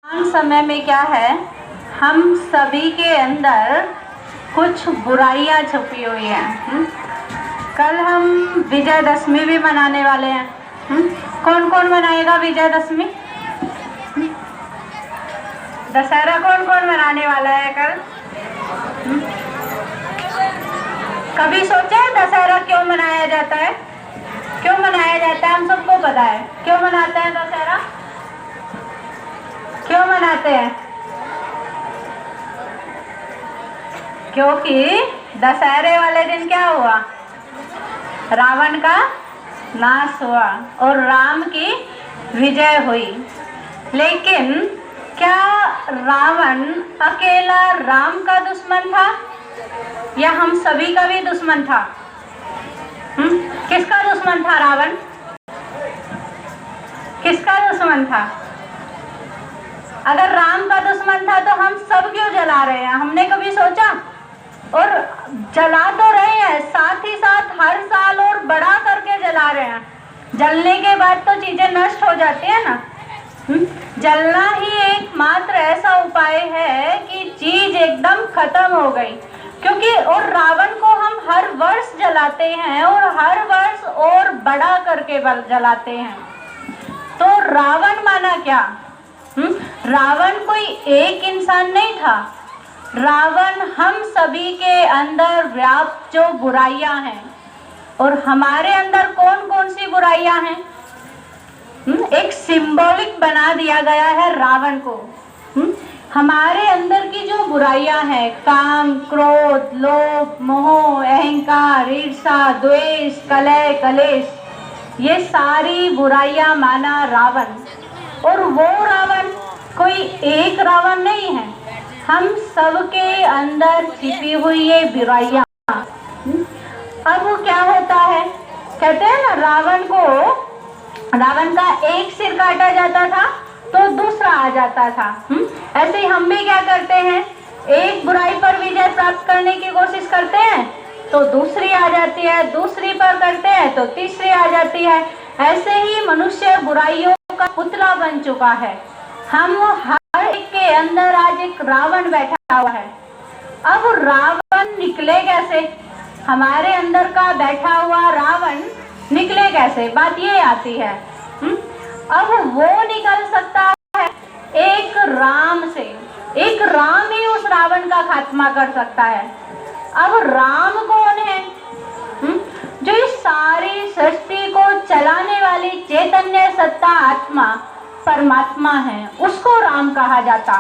वर्तमान समय में क्या है, हम सभी के अंदर कुछ बुराइयां छुपी हुई हैं। कल हम विजयदशमी भी मनाने वाले हैं। कौन कौन मनाएगा विजयदशमी? दशहरा कौन कौन मनाने वाला है कल? कभी सोचा है दशहरा क्यों मनाया जाता है? क्यों मनाया जाता है? हम सबको पता है क्यों मनाते हैं दशहरा। क्यों मनाते हैं? क्योंकि दशहरे वाले दिन क्या हुआ? रावण का नाश हुआ और राम की विजय हुई। लेकिन क्या रावण अकेला राम का दुश्मन था या हम सभी का भी दुश्मन था? किसका दुश्मन था रावण? किसका दुश्मन था? अगर राम का दुश्मन था तो हम सब क्यों जला रहे हैं? हमने कभी सोचा? और जला तो रहे हैं, साथ ही साथ हर साल और बड़ा करके जला रहे हैं। जलने के बाद तो चीजें नष्ट हो जाती है ना। जलना ही एकमात्र ऐसा उपाय है कि चीज एकदम खत्म हो गई। क्योंकि और रावण को हम हर वर्ष जलाते हैं और हर वर्ष और बड़ा करके जलाते हैं। तो रावण माना क्या? रावण कोई एक इंसान नहीं था। रावण हम सभी के अंदर व्याप्त जो बुराइयां हैं। और हमारे अंदर कौन कौन सी बुराइयां हैं? एक सिंबॉलिक बना दिया गया है रावण को। हमारे अंदर की जो बुराइयां हैं, काम, क्रोध, लोभ, मोह, अहंकार, ईर्ष्या, द्वेष, कलह, कलेश, ये सारी बुराइयां माना रावण। और वो रावण कोई एक रावण नहीं है, हम सबके अंदर छिपी हुई ये बुराइयां। अब वो क्या होता है, कहते हैं ना, रावण का एक सिर काटा जाता था तो दूसरा आ जाता था। ऐसे ही हम भी क्या करते हैं, एक बुराई पर विजय प्राप्त करने की कोशिश करते हैं तो दूसरी आ जाती है, दूसरी पर करते हैं तो तीसरी आ जाती है। ऐसे ही मनुष्य बुराइयों का पुतला बन चुका है। हम हर एक के अंदर आज एक रावण बैठा हुआ है। अब रावण निकले कैसे? हमारे अंदर का बैठा हुआ रावण निकले कैसे? बात ये आती है। अब वो निकल सकता है एक राम से। एक राम ही उस रावण का खात्मा कर सकता है। अब राम कौन है? जो इस सारी सृष्टि को चलाने वाली चैतन्य सत्ता आत्मा परमात्मा है, उसको राम कहा जाता।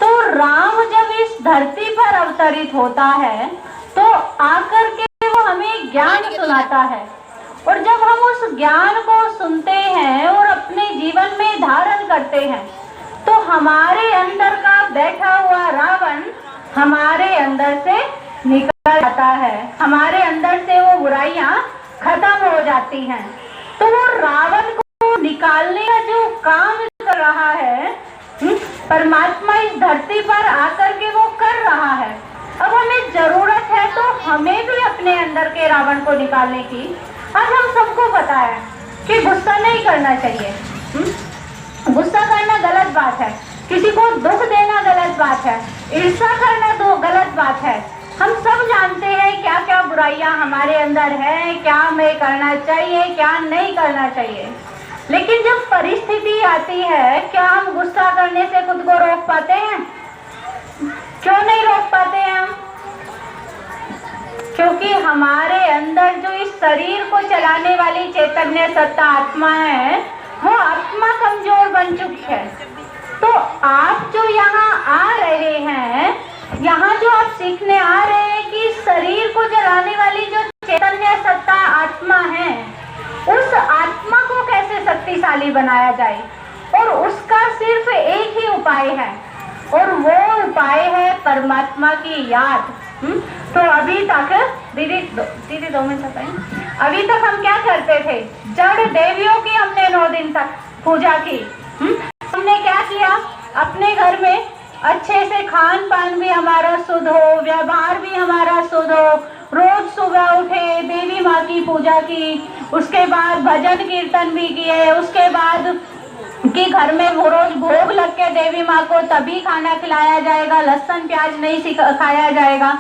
तो राम जब इस धरती पर अवतरित होता है तो आकर के वो हमें ज्ञान सुनाता है। और जब हम उस ज्ञान को सुनते हैं और अपने जीवन में धारण करते हैं तो हमारे अंदर का बैठा हुआ रावण हमारे अंदर से निकल जाता है। हमारे अंदर से वो बुराइयां खत्म हो जाती हैं। तो वो रावण को निकालने का जो काम कर रहा है परमात्मा इस धरती पर आकर के वो कर रहा है। अब हमें जरूरत है तो हमें भी अपने अंदर के रावण को निकालने की। आज हम सबको पता है कि गुस्सा नहीं करना चाहिए। गुस्सा करना गलत बात है, किसी को दुख देना गलत बात है, ईर्ष्या करना तो गलत बात है। हम सब जानते हैं क्या क्या बुराइयां हमारे अंदर हैं, क्या हमें करना चाहिए, क्या नहीं करना चाहिए। लेकिन जब परिस्थिति आती है, क्या हम गुस्सा करने से खुद को रोक पाते हैं? क्यों नहीं रोक पाते हैं हम? क्योंकि हमारे अंदर जो इस शरीर को चलाने वाली चैतन्य सत्ता आत्मा है, वो आत्मा कमजोर बन चुकी है। तो आप जो यहाँ आ रहे हैं, यहाँ जो आप सीखने आ रहे हैं कि शरीर को चलाने वाली जो चैतन्य सत्ता आत्मा है, उस आत्मा को कैसे शक्तिशाली बनाया जाए, और उसका सिर्फ एक ही उपाय है, और वो उपाय है परमात्मा की याद। तो अभी तक दीदी 2 मिनट बताएं। अभी तक हम क्या करते थे? जड़ देवियों की हमने 9 दिन तक पूजा की। हमने क्या किया? अपने घर में अच्छे से खान पान भी हमारा शुद्ध हो, व्यवहार भी हमारा शुद्ध हो, रोज सुबह उठे, देवी माँ की पूजा की, उसके बाद भजन कीर्तन भी किए, उसके बाद कि घर में वो रोज भोग लग के देवी माँ को तभी खाना खिलाया जाएगा, लहसुन प्याज नहीं खाया जाएगा।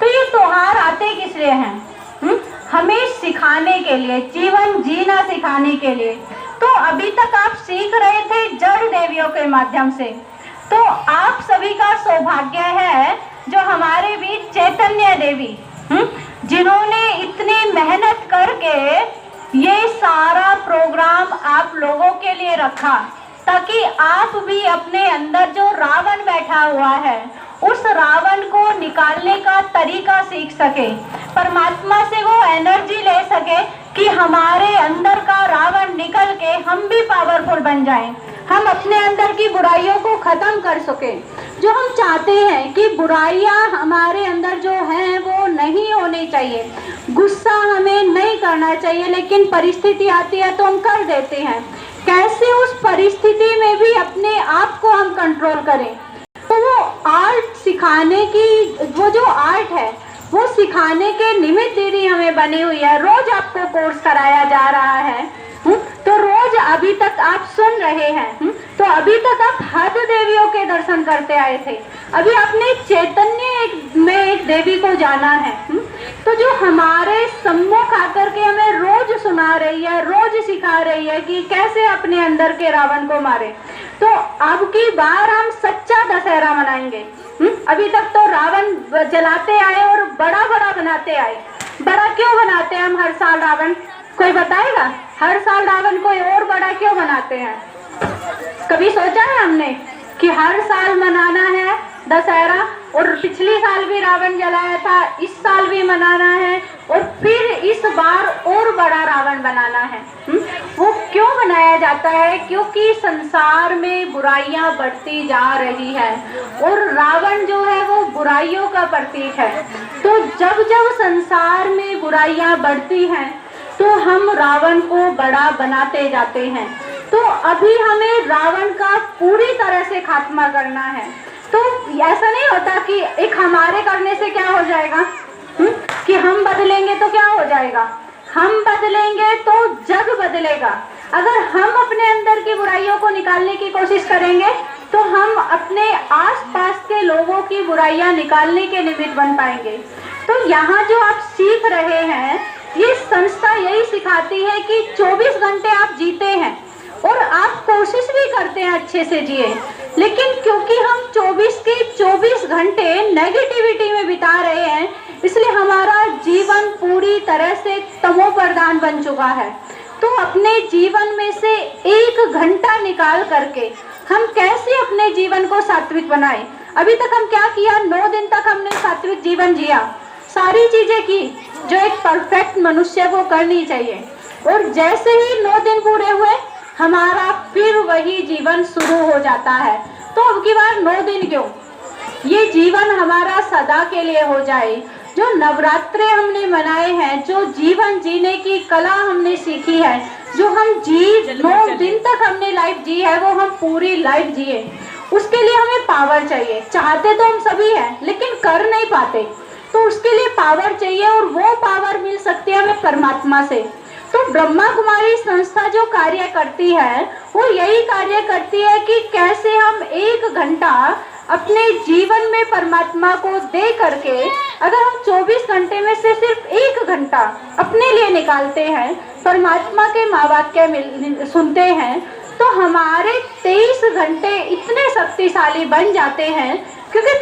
तो ये त्योहार आते किस लिए हैं? हमें सिखाने के लिए, जीवन जीना सिखाने के लिए। तो अभी तक आप सीख रहे थे जड़ देवियों के माध्यम से। तो आप सभी का सौभाग्य है जो हमारे बीच चैतन्य देवी, जिन्होंने इतनी मेहनत करके ये सारा प्रोग्राम आप लोगों के लिए रखा, ताकि आप भी अपने अंदर जो रावण बैठा हुआ है उस रावण को निकालने का तरीका सीख सके, परमात्मा से वो एनर्जी ले सके कि हमारे अंदर का रावण निकल के हम भी पावरफुल बन जाएं, हम अपने अंदर की बुराइयों को खत्म कर सके। जो हम चाहते हैं कि बुराइयां हमारे अंदर जो हैं वो नहीं होनी चाहिए, गुस्सा हमें नहीं करना चाहिए, लेकिन परिस्थिति आती है तो हम कर देते हैं। कैसे उस परिस्थिति में भी अपने आप को हम कंट्रोल करें? तो वो आर्ट सिखाने की, वो जो आर्ट है वो सिखाने के निमित्त दीदी हमें बनी हुई है। रोज आपको कोर्स कराया जा रहा है, तो रोज अभी तक आप सुन रहे हैं। तो अभी तक आप हद देवियों के दर्शन करते आए थे, अभी आपने चैतन्य में एक देवी को जाना है। तो जो हमारे सम्मुख आकर के हमें रोज सुना रही है, रोज सिखा रही है कि कैसे अपने अंदर के रावण को मारे। तो अब की बार हम सच्चा दशहरा मनाएंगे। अभी तक तो रावण जलाते आए और बड़ा बड़ा बनाते आए। बड़ा क्यों बनाते हैं हम हर साल रावण? कोई बताएगा? हर साल रावण को और बड़ा क्यों बनाते हैं? कभी सोचा है हमने कि हर साल मनाना है दशहरा, और पिछली साल भी रावण जलाया था, इस साल भी मनाना है, और फिर इस बार और बड़ा रावण बनाना है। वो क्यों बनाया जाता है? क्योंकि संसार में बुराइयां बढ़ती जा रही है और रावण जो है वो बुराइयों का प्रतीक है। तो जब जब संसार में बुराइयां बढ़ती हैं तो हम रावण को बड़ा बनाते जाते हैं। तो अभी हमें रावण का पूरी तरह से खात्मा करना है। तो ऐसा नहीं होता कि एक हमारे करने से क्या हो जाएगा, कि हम बदलेंगे तो क्या हो जाएगा। हम बदलेंगे तो जग बदलेगा। अगर हम अपने अंदर की बुराइयों को निकालने की कोशिश करेंगे तो हम अपने आसपास के लोगों की बुराइयां निकालने के निमित्त बन पाएंगे। तो यहाँ जो आप सीख रहे हैं, ये संस्था यही सिखाती है कि 24 घंटे आप जीते हैं और आप कोशिश भी करते हैं अच्छे से जिए, लेकिन क्योंकि हम 24 के 24 घंटे नेगेटिविटी में बिता रहे हैं, इसलिए हमारा जीवन पूरी तरह से तमोप्रधान बन चुका है। तो अपने जीवन में से 1 घंटा निकाल करके हम कैसे अपने जीवन को सात्विक बनाएं। अभी तक हम क्या किया? 9 दिन तक हमने सात्विक जीवन जिया, सारी चीजें की जो एक परफेक्ट मनुष्य को करनी चाहिए, और जैसे ही 9 दिन पूरे हुए हमारा फिर वही जीवन शुरू हो जाता है। तो अब की बार 9 दिन क्यों, ये जीवन हमारा सदा के लिए हो जाए। जो नवरात्रे हमने मनाए हैं, जो जीवन जीने की कला हमने सीखी है, जो हम 9 दिन तक हमने लाइफ जी है, वो हम पूरी लाइफ जिए। उसके लिए हमें पावर चाहिए। चाहते तो हम सभी हैं लेकिन कर नहीं पाते, तो उसके लिए पावर चाहिए, और वो पावर मिल सकती है हमें परमात्मा से। तो ब्रह्मा कुमारी संस्था जो कार्य करती है वो यही कार्य करती है कि कैसे हम 1 घंटा अपने जीवन में परमात्मा को दे करके, अगर हम 24 घंटे में से सिर्फ 1 घंटा अपने लिए निकालते हैं, परमात्मा के महावाक्य सुनते हैं, तो हमारे 23 घंटे इतने शक्तिशाली बन जाते हैं, क्योंकि